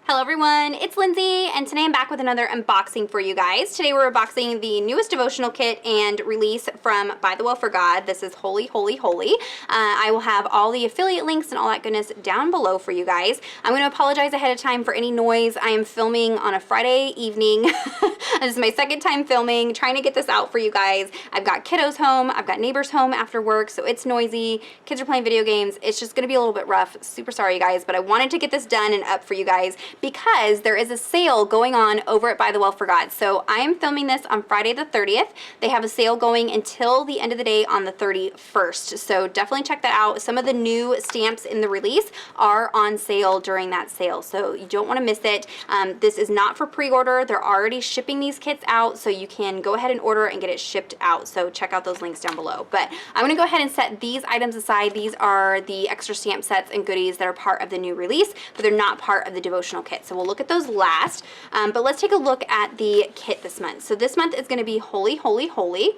Hello everyone, it's Lindsay, and today I'm back with another unboxing for you guys. Today we're unboxing the newest devotional kit and release from ByTheWell4God. This is Holy, Holy, Holy. I will have all the affiliate links and all that goodness down below for you guys. I'm going to apologize ahead of time for any noise. I am filming on a Friday evening. This is my second time filming, trying to get this out for you guys. I've got kiddos home, I've got neighbors home after work, so it's noisy. Kids are playing video games. It's just going to be a little bit rough. Super sorry, you guys, but I wanted to get this done and up for you guys because there is a sale going on over at ByTheWell4God. So I am filming this on Friday the 30th. They have a sale going until the end of the day on the 31st. So definitely check that out. Some of the new stamps in the release are on sale during that sale, so you don't want to miss it. This is not for pre-order. They're already shipping these kits out, so you can go ahead and order and get it shipped out. So check out those links down below. But I'm going to go ahead and set these items aside. These are the extra stamp sets and goodies that are part of the new release, but they're not part of the devotional kit. So we'll look at those last, but let's take a look at the kit this month. So this month is going to be Holy, Holy, Holy.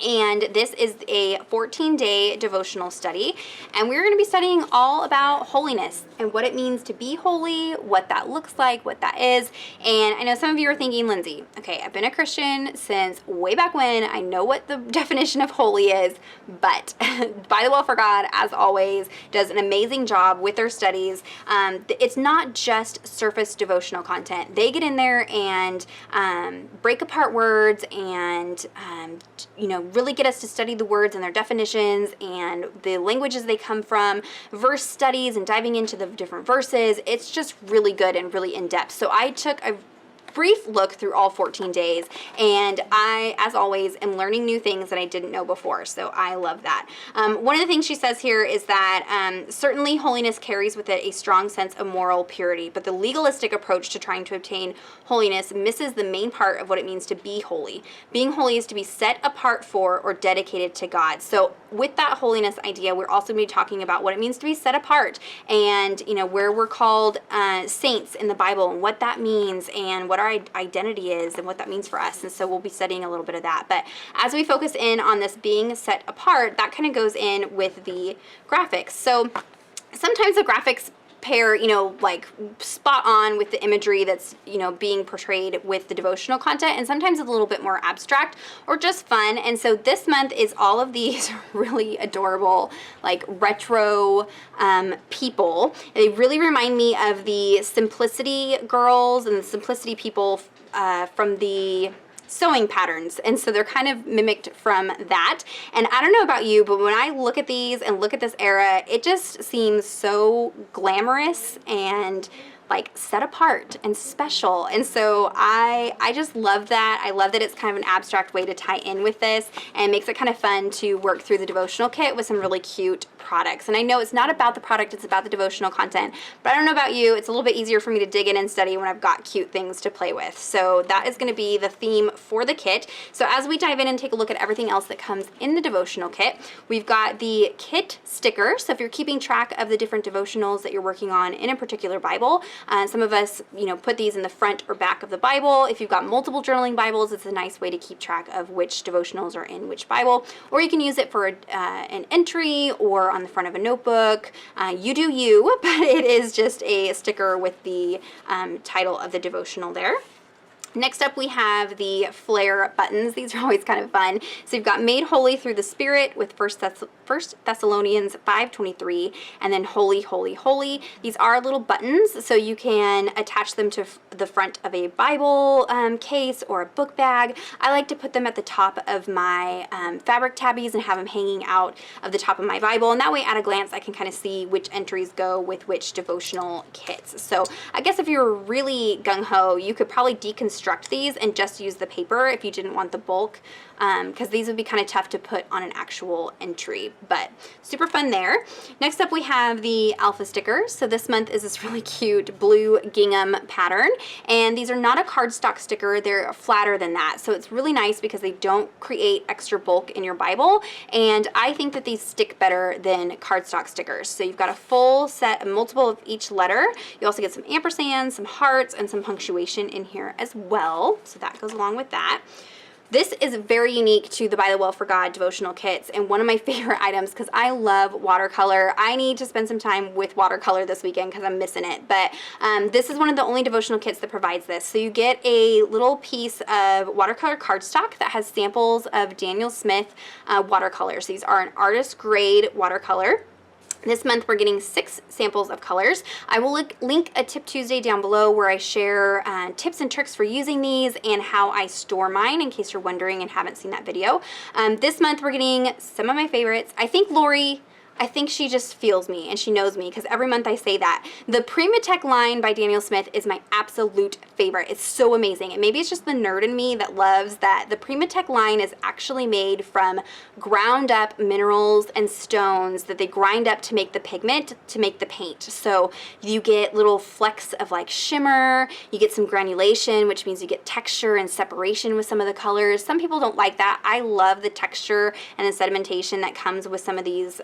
And this is a 14-day devotional study, and we're going to be studying all about holiness and what it means to be holy, what that looks like, what that is. And I know some of you are thinking, Lindsay, okay, I've been a Christian since way back when. I know what the definition of holy is, but ByTheWell4God, as always, does an amazing job with their studies. It's not just surface devotional content. They get in there and break apart words and, really get us to study the words and their definitions and the languages they come from, verse studies and diving into the different verses. It's just really good and really in-depth. So I took a brief look through all 14 days, and I, as always, am learning new things that I didn't know before, so I love that. One of the things she says here is that certainly holiness carries with it a strong sense of moral purity, but the legalistic approach to trying to obtain holiness misses the main part of what it means to be holy. Being holy is to be set apart for or dedicated to God. So with that holiness idea, we're also going to be talking about what it means to be set apart, and where we're called saints in the Bible and what that means and what our identity is and what that means for us. And so we'll be studying a little bit of that. But as we focus in on this being set apart, that kind of goes in with the graphics. So sometimes the graphics pair, like spot on with the imagery that's, being portrayed with the devotional content, and sometimes it's a little bit more abstract or just fun. And so this month is all of these really adorable, like retro people. They really remind me of the Simplicity girls and the Simplicity people from the sewing patterns, and so they're kind of mimicked from that. And I don't know about you, but when I look at these and look at this era, it just seems so glamorous and like set apart and special. And so I just love that. I love that it's kind of an abstract way to tie in with this, and it makes it kind of fun to work through the devotional kit with some really cute products. And I know it's not about the product, it's about the devotional content, but I don't know about you, it's a little bit easier for me to dig in and study when I've got cute things to play with. So that is going to be the theme for the kit. So as we dive in and take a look at everything else that comes in the devotional kit, we've got the kit sticker. So if you're keeping track of the different devotionals that you're working on in a particular Bible, some of us, put these in the front or back of the Bible. If you've got multiple journaling Bibles, it's a nice way to keep track of which devotionals are in which Bible. Or you can use it for an entry or on the front of a notebook. You do you, but it is just a sticker with the title of the devotional there. Next up, we have the flare buttons. These are always kind of fun. So you've got made holy through the Spirit with 1 Thessalonians 5:23, and then holy, holy, holy. These are little buttons, so you can attach them to the front of a Bible case or a book bag. I like to put them at the top of my fabric tabbies and have them hanging out of the top of my Bible, and that way at a glance I can kind of see which entries go with which devotional kits. So I guess if you're really gung-ho, you could probably deconstruct these and just use the paper if you didn't want the bulk, because these would be kind of tough to put on an actual entry, but super fun there. Next up, we have the alpha stickers. So this month is this really cute blue gingham pattern, and these are not a cardstock sticker, they're flatter than that. So it's really nice because they don't create extra bulk in your Bible, and I think that these stick better than cardstock stickers. So you've got a full set, a multiple of each letter. You also get some ampersands, some hearts, and some punctuation in here as well. So that goes along with that. This is very unique to the By the Well for God devotional kits and one of my favorite items because I love watercolor. I need to spend some time with watercolor this weekend because I'm missing it. But this is one of the only devotional kits that provides this. So you get a little piece of watercolor cardstock that has samples of Daniel Smith watercolors. These are an artist grade watercolor. This month we're getting 6 samples of colors. I will link a Tip Tuesday down below where I share tips and tricks for using these and how I store mine in case you're wondering and haven't seen that video. This month we're getting some of my favorites. I think she just feels me and she knows me because every month I say that. The Primatech line by Daniel Smith is my absolute favorite. It's so amazing. And maybe it's just the nerd in me that loves that the Primatech line is actually made from ground up minerals and stones that they grind up to make the pigment, to make the paint. So you get little flecks of like shimmer, you get some granulation, which means you get texture and separation with some of the colors. Some people don't like that. I love the texture and the sedimentation that comes with some of these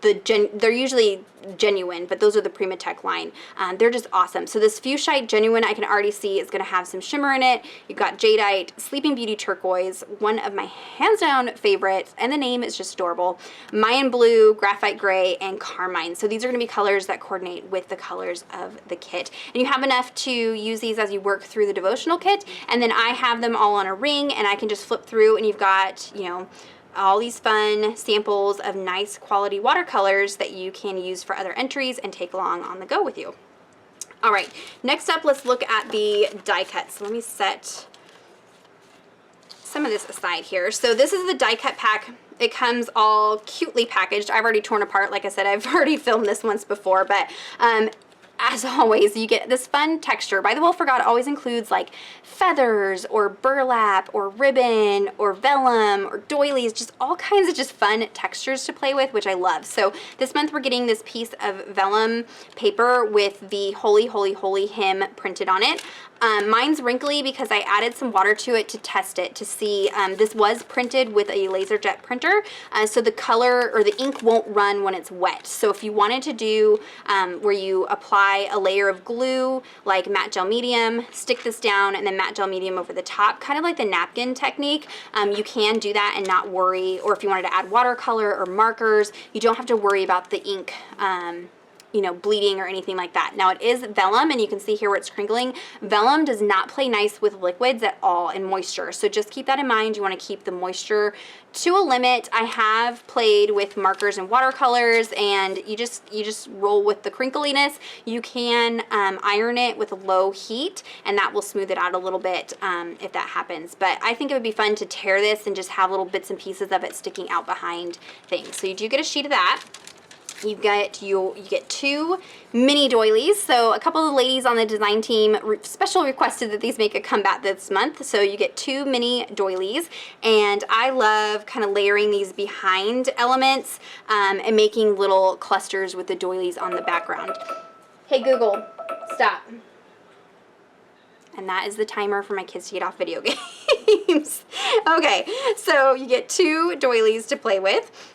they're usually genuine, but those are the Primatech line. They're just awesome. So this Fuchsite Genuine I can already see is going to have some shimmer in it. You've got Jadeite, Sleeping Beauty Turquoise, one of my hands down favorites, and the name is just adorable. Mayan Blue, Graphite Gray, and Carmine. So these are going to be colors that coordinate with the colors of the kit. And you have enough to use these as you work through the devotional kit, and then I have them all on a ring and I can just flip through and you've got, you know, all these fun samples of nice quality watercolors that you can use for other entries and take along on the go with you. All right, next up, let's look at the die cuts. So let me set some of this aside here. So this is the die cut pack. It comes all cutely packaged. I've already torn apart. Like I said, I've already filmed this once before, but as always, you get this fun texture. By the Well for God always includes like feathers or burlap or ribbon or vellum or doilies, just all kinds of just fun textures to play with, which I love. So this month we're getting this piece of vellum paper with the Holy, Holy, Holy hymn printed on it. Mine's wrinkly because I added some water to it to test it to see. This was printed with a LaserJet printer, so the color or the ink won't run when it's wet. So if you wanted to do where you apply a layer of glue like matte gel medium, stick this down and then matte gel medium over the top, kind of like the napkin technique, you can do that and not worry. Or if you wanted to add watercolor or markers, you don't have to worry about the ink you know, bleeding or anything like that. Now it is vellum, and you can see here where it's crinkling. Vellum does not play nice with liquids at all and moisture, so just keep that in mind. You want to keep the moisture to a limit. I have played with markers and watercolors, and you just roll with the crinkliness. You can iron it with a low heat, and that will smooth it out a little bit if that happens. But I think it would be fun to tear this and just have little bits and pieces of it sticking out behind things. So you do get a sheet of that. You get 2 mini doilies. So a couple of the ladies on the design team special requested that these make a comeback this month. So you get 2 mini doilies, and I love kind of layering these behind elements and making little clusters with the doilies on the background. Hey Google, stop. And that is the timer for my kids to get off video games. Okay, so you get 2 doilies to play with.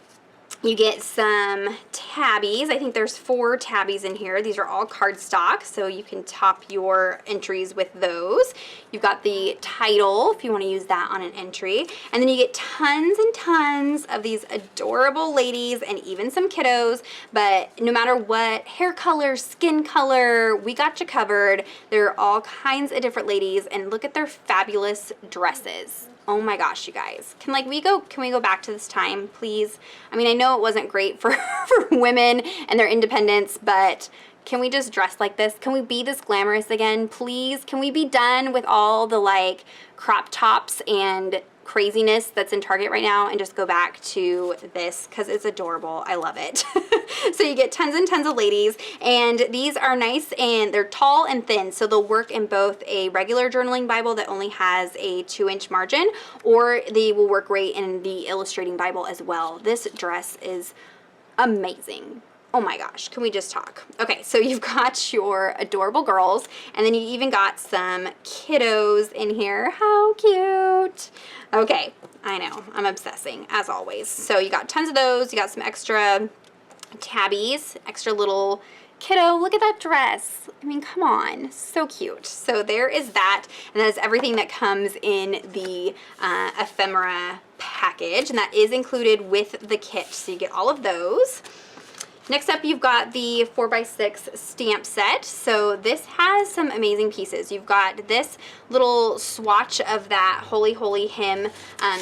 You get some tabbies. I think there's 4 tabbies in here. These are all cardstock, so you can top your entries with those. You've got the title, if you want to use that on an entry. And then you get tons and tons of these adorable ladies and even some kiddos. But no matter what hair color, skin color, we got you covered. There are all kinds of different ladies, and look at their fabulous dresses. Oh my gosh, you guys. Can we go back to this time, please? I mean, I know it wasn't great for women and their independence, but can we just dress like this? Can we be this glamorous again, please? Can we be done with all the like crop tops and craziness that's in Target right now and just go back to this because it's adorable. I love it. So you get tons and tons of ladies, and these are nice and they're tall and thin, so they'll work in both a regular journaling Bible that only has a 2-inch margin, or they will work great in the illustrating Bible as well. This dress is amazing. Oh my gosh, can we just talk? Okay, so you've got your adorable girls, and then you even got some kiddos in here. How cute. Okay, I know, I'm obsessing, as always. So you got tons of those. You got some extra tabbies, extra little kiddo, look at that dress. I mean, come on, so cute. So there is that, and that is everything that comes in the ephemera package, and that is included with the kit, so you get all of those. Next up, you've got the 4x6 stamp set. So this has some amazing pieces. You've got this little swatch of that Holy Holy hymn.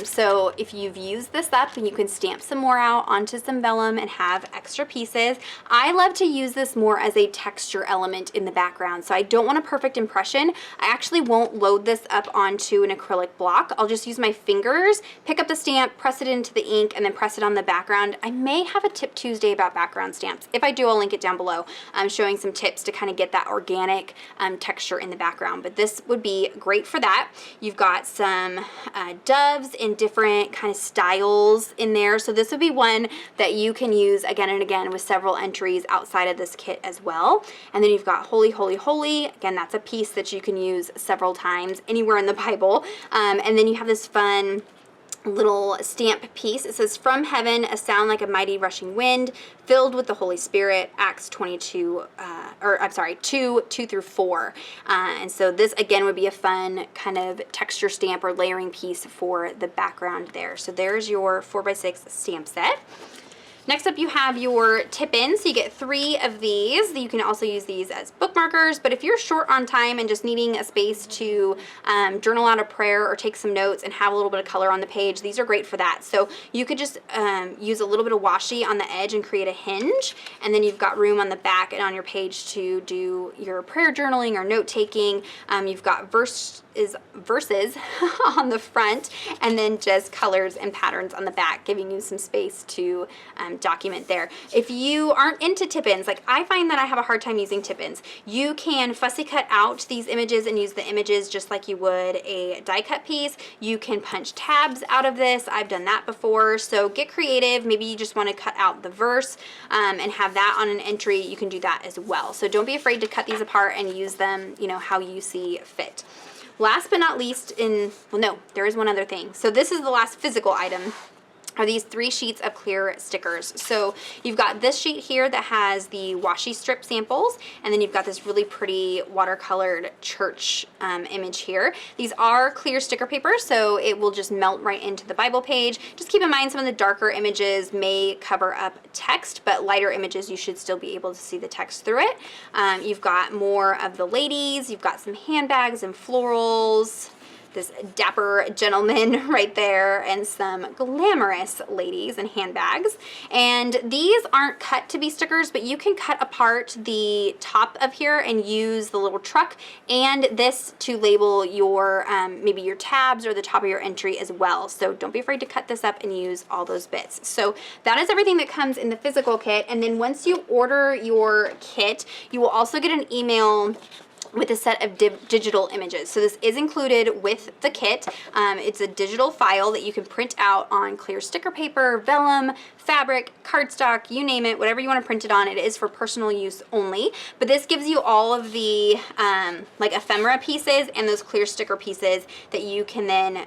So if you've used this up, and you can stamp some more out onto some vellum and have extra pieces. I love to use this more as a texture element in the background. So I don't want a perfect impression. I actually won't load this up onto an acrylic block. I'll just use my fingers, pick up the stamp, press it into the ink, and then press it on the background. I may have a Tip Tuesday about background stamps. If I do, I'll link it down below. I'm showing some tips to kind of get that organic texture in the background, but this would be great for that. You've got some doves in different kind of styles in there, so this would be one that you can use again and again with several entries outside of this kit as well. And then you've got Holy Holy Holy. Again, that's a piece that you can use several times anywhere in the Bible. And then you have this fun little stamp piece. It says, "From heaven, a sound like a mighty rushing wind, filled with the Holy Spirit," Acts 22, 2-4. And so this again would be a fun kind of texture stamp or layering piece for the background there. So there's your 4x6 stamp set. Next up, you have your tip-ins. So you get 3 of these. You can also use these as bookmarkers, but if you're short on time and just needing a space to journal out a prayer or take some notes and have a little bit of color on the page, these are great for that. So you could just use a little bit of washi on the edge and create a hinge, and then you've got room on the back and on your page to do your prayer journaling or note-taking. You've got verses on the front, and then just colors and patterns on the back, giving you some space to document there. If you aren't into tip-ins, like I find that I have a hard time using tip-ins, you can fussy cut out these images and use the images just like you would a die cut piece. You can punch tabs out of this. I've done that before. So get creative. Maybe you just want to cut out the verse and have that on an entry. You can do that as well. So don't be afraid to cut these apart and use them, you know, how you see fit. Last but not least, well, no, there is one other thing. So this is the last physical item, are these 3 sheets of clear stickers. So you've got this sheet here that has the washi strip samples, and then you've got this really pretty watercolored church image here. These are clear sticker paper, so it will just melt right into the Bible page. Just keep in mind some of the darker images may cover up text, but lighter images you should still be able to see the text through it. You've got more of the ladies, you've got some handbags and florals, this dapper gentleman right there, and some glamorous ladies and handbags. And these aren't cut to be stickers, but you can cut apart the top of here and use the little truck and this to label your maybe your tabs or the top of your entry as well. So don't be afraid to cut this up and use all those bits. So that is everything that comes in the physical kit. And then once you order your kit, you will also get an email with a set of digital images. So this is included with the kit. It's a digital file that you can print out on clear sticker paper, vellum, fabric, cardstock, you name it, whatever you want to print it on. It is for personal use only, but this gives you all of the like ephemera pieces and those clear sticker pieces that you can then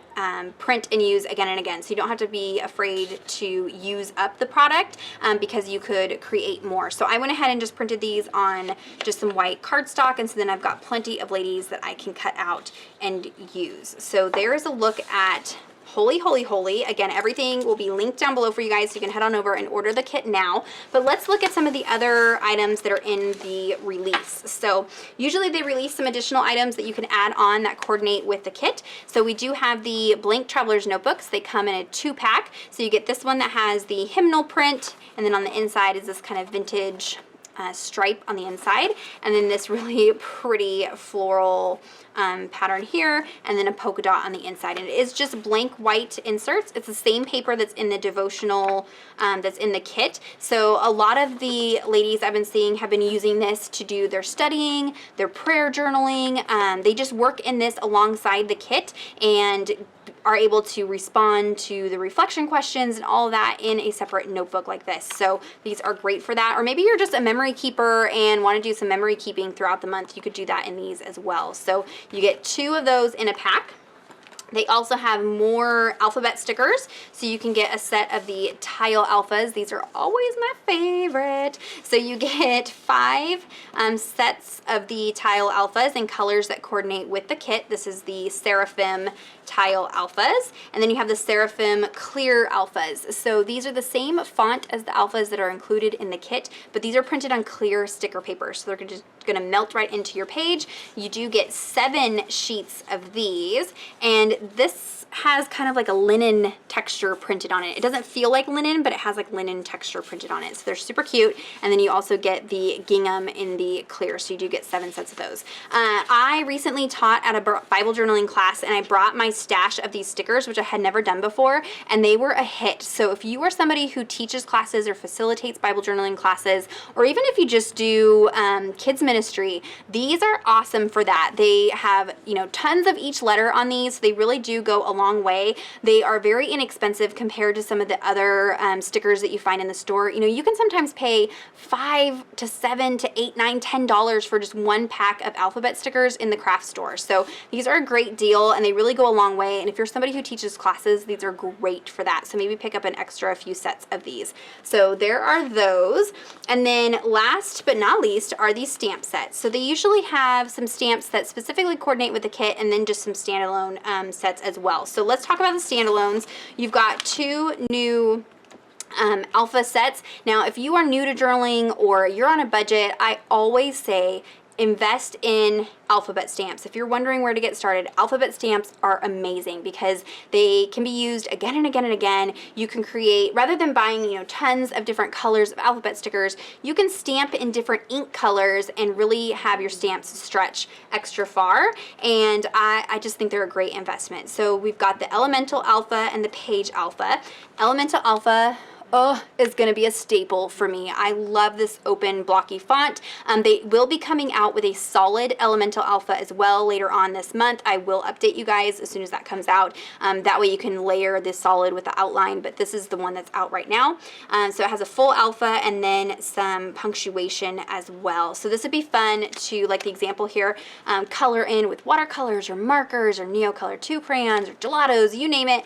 print and use again and again. So you don't have to be afraid to use up the product because you could create more. So I went ahead and just printed these on just some white cardstock, and so then I've got plenty of ladies that I can cut out and use. So there is a look at Holy Holy Holy. Again, everything will be linked down below for you guys, so you can head on over and order the kit now. But let's look at some of the other items that are in the release. So usually they release some additional items that you can add on that coordinate with the kit. So we do have the blank traveler's notebooks. They come in a 2-pack. So you get this one that has the hymnal print, and then on the inside is this kind of vintage stripe on the inside, and then this really pretty floral pattern here, and then a polka dot on the inside. And it is just blank white inserts. It's the same paper that's in the devotional that's in the kit. So a lot of the ladies I've been seeing have been using this to do their studying, their prayer journaling. They just work in this alongside the kit and are able to respond to the reflection questions and all of that in a separate notebook like this. So these are great for that. Or maybe you're just a memory keeper and want to do some memory keeping throughout the month. You could do that in these as well. So you get 2 of those in a pack. They also have more alphabet stickers, so you can get a set of the tile alphas. These are always my favorite. So you get 5 sets of the tile alphas in colors that coordinate with the kit. This is the Seraphim tile alphas, and then you have the Seraphim clear alphas. So these are the same font as the alphas that are included in the kit, but these are printed on clear sticker paper, so they're just gonna melt right into your page. You do get 7 sheets of these, and this has kind of like a linen texture printed on it. It doesn't feel like linen, but it has like linen texture printed on it. So they're super cute. And then you also get the gingham in the clear. So you do get 7 sets of those. I recently taught at a Bible journaling class, and I brought my stash of these stickers, which I had never done before, and they were a hit. So if you are somebody who teaches classes or facilitates Bible journaling classes, or even if you just do kids ministry, these are awesome for that. They have, you know, tons of each letter on these. So they really do go a long way. They are very inexpensive compared to some of the other stickers that you find in the store. You know, you can sometimes pay $5 to $7 to $8, $9, $10 for just one pack of alphabet stickers in the craft store. So these are a great deal, and they really go a long way. And if you're somebody who teaches classes, these are great for that. So maybe pick up an extra few sets of these. So there are those. And then last but not least are these stamp sets. So they usually have some stamps that specifically coordinate with the kit, and then just some standalone sets as well. So let's talk about the standalones. You've got 2 new alpha sets. Now, if you are new to journaling or you're on a budget, I always say invest in alphabet stamps. If you're wondering where to get started, alphabet stamps are amazing because they can be used again and again and again. You can create, rather than buying, you know, tons of different colors of alphabet stickers, you can stamp in different ink colors and really have your stamps stretch extra far. And I just think they're a great investment. So we've got the Elemental Alpha and the Page Alpha. Elemental Alpha, oh, is going to be a staple for me. I love this open blocky font. They will be coming out with a solid Elemental Alpha as well later on this month. I will update you guys as soon as that comes out. That way you can layer this solid with the outline, but this is the one that's out right now. So it has a full alpha and then some punctuation as well. So this would be fun to, like the example here, color in with watercolors or markers or Neocolor 2 crayons or gelatos, you name it.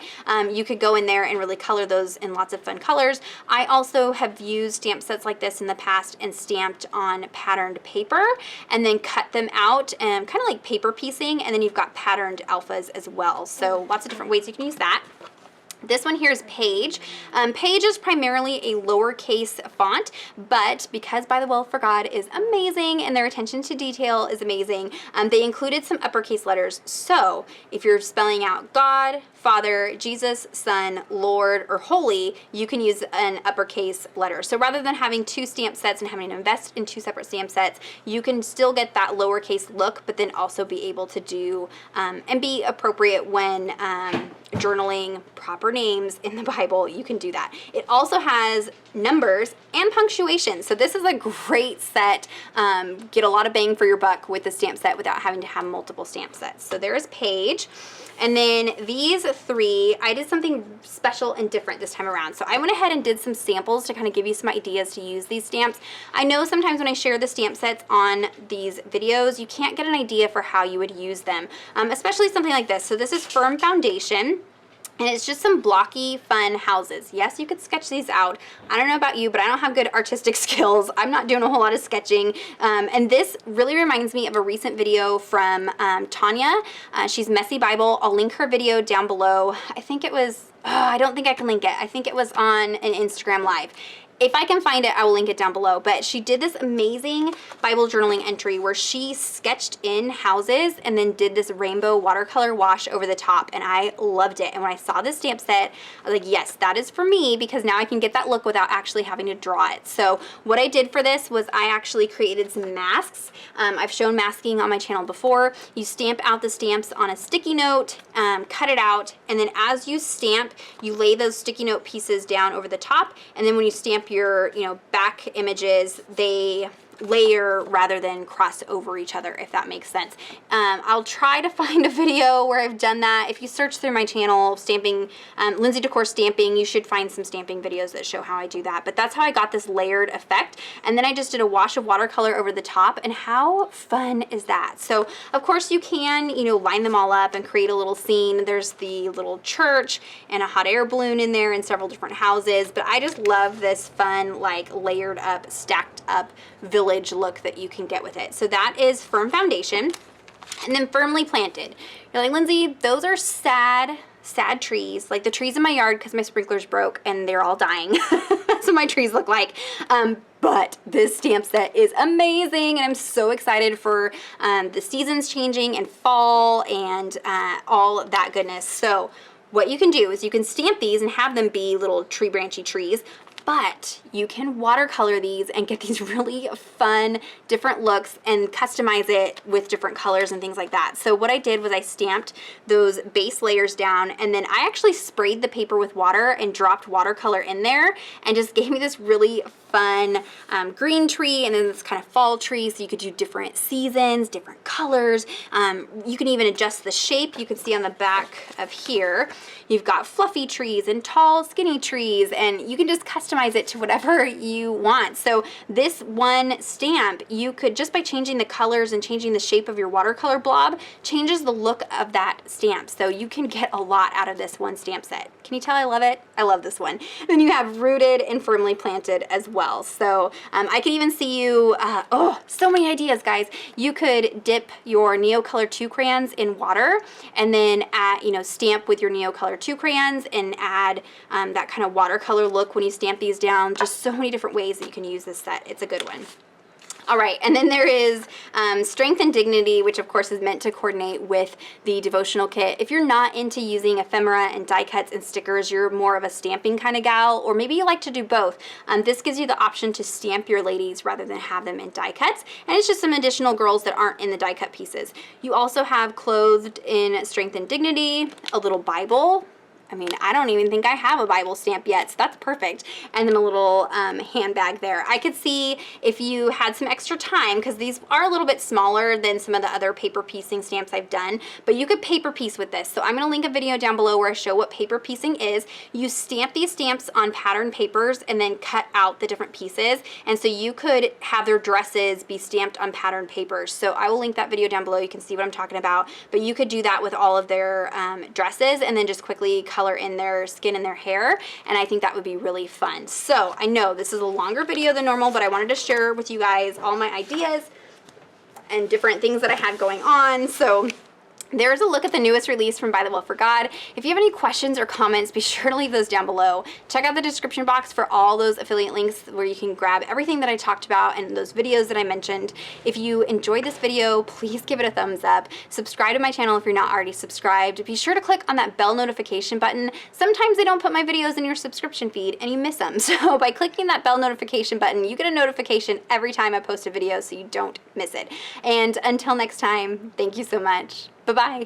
You could go in there and really color those in lots of fun colors. I also have used stamp sets like this in the past and stamped on patterned paper and then cut them out and kind of like paper piecing, and then you've got patterned alphas as well. So lots of different ways you can use that. This one here is Page. Page is primarily a lowercase font, but because ByTheWell4God is amazing and their attention to detail is amazing, they included some uppercase letters. So if you're spelling out God, Father, Jesus, Son, Lord, or Holy, you can use an uppercase letter. So rather than having 2 stamp sets and having to invest in 2 separate stamp sets, you can still get that lowercase look, but then also be able to do and be appropriate when journaling proper names in the Bible. You can do that. It also has numbers and punctuation. So this is a great set. Get a lot of bang for your buck with the stamp set without having to have multiple stamp sets. So there is Page. And then these 3, I did something special and different this time around. So I went ahead and did some samples to kind of give you some ideas to use these stamps. I know sometimes when I share the stamp sets on these videos, you can't get an idea for how you would use them, especially something like this. So this is Firm Foundation. And it's just some blocky, fun houses. Yes, you could sketch these out. I don't know about you, but I don't have good artistic skills. I'm not doing a whole lot of sketching. And this really reminds me of a recent video from Tanya. She's Messy Bible. I'll link her video down below. I think it was, I don't think I can link it. I think it was on an Instagram Live. If I can find it, I will link it down below. But she did this amazing Bible journaling entry where she sketched in houses and then did this rainbow watercolor wash over the top, and I loved it. And when I saw this stamp set, I was like, yes, that is for me, because now I can get that look without actually having to draw it. So what I did for this was I actually created some masks. I've shown masking on my channel before. You stamp out the stamps on a sticky note, cut it out, and then as you stamp, you lay those sticky note pieces down over the top, and then when you stamp your back images, they layer rather than cross over each other, if that makes sense. I'll try to find a video where I've done that. If you search through my channel, stamping, LindseyDecor stamping, you should find some stamping videos that show how I do that. But that's how I got this layered effect. And then I just did a wash of watercolor over the top, and how fun is that? So of course you can, you know, line them all up and create a little scene. There's the little church and a hot air balloon in there and several different houses, but I just love this fun, like, layered up, stacked up village look that you can get with it. So that is Firm Foundation. And then Firmly Planted. You're like, Lindsey, those are sad trees, like the trees in my yard, because my sprinklers broke and they're all dying. That's what my trees look like. But this stamp set is amazing, and I'm so excited for the seasons changing and fall and all of that goodness. So what you can do is you can stamp these and have them be little tree branchy trees, but you can watercolor these and get these really fun different looks and customize it with different colors and things like that. So what I did was I stamped those base layers down, and then I actually sprayed the paper with water and dropped watercolor in there, and just gave me this really fun green tree, and then this kind of fall tree, so you could do different seasons, different colors. You can even adjust the shape. You can see on the back of here, you've got fluffy trees and tall skinny trees, and you can just customize it to whatever you want. So this one stamp, you could, just by changing the colors and changing the shape of your watercolor blob, changes the look of that stamp. So you can get a lot out of this one stamp set. Can you tell I love it? I love this one. Then you have Rooted and Firmly Planted as well. So I can even see you, oh, so many ideas, guys. You could dip your Neocolor 2 crayons in water, and then add, you know, stamp with your Neocolor 2 crayons and add that kind of watercolor look when you stamp these down. Just so many different ways that you can use this set. It's a good one. All right, and then there is Strength and Dignity, which of course is meant to coordinate with the devotional kit. If you're not into using ephemera and die cuts and stickers, you're more of a stamping kind of gal, or maybe you like to do both. This gives you the option to stamp your ladies rather than have them in die cuts, and it's just some additional girls that aren't in the die cut pieces. You also have Clothed in Strength and Dignity, a little Bible. I mean, I don't even think I have a Bible stamp yet, so that's perfect. And then a little handbag there. I could see if you had some extra time, because these are a little bit smaller than some of the other paper piecing stamps I've done, but you could paper piece with this. So I'm gonna link a video down below where I show what paper piecing is. You stamp these stamps on pattern papers and then cut out the different pieces. And so you could have their dresses be stamped on pattern papers. So I will link that video down below. You can see what I'm talking about, but you could do that with all of their dresses, and then just quickly color in their skin and their hair, and I think that would be really fun. So I know this is a longer video than normal, but I wanted to share with you guys all my ideas and different things that I had going on. So there's a look at the newest release from ByTheWell4God. If you have any questions or comments, be sure to leave those down below. Check out the description box for all those affiliate links where you can grab everything that I talked about and those videos that I mentioned. If you enjoyed this video, please give it a thumbs up. Subscribe to my channel if you're not already subscribed. Be sure to click on that bell notification button. Sometimes they don't put my videos in your subscription feed and you miss them. So by clicking that bell notification button, you get a notification every time I post a video so you don't miss it. And until next time, thank you so much. Bye-bye.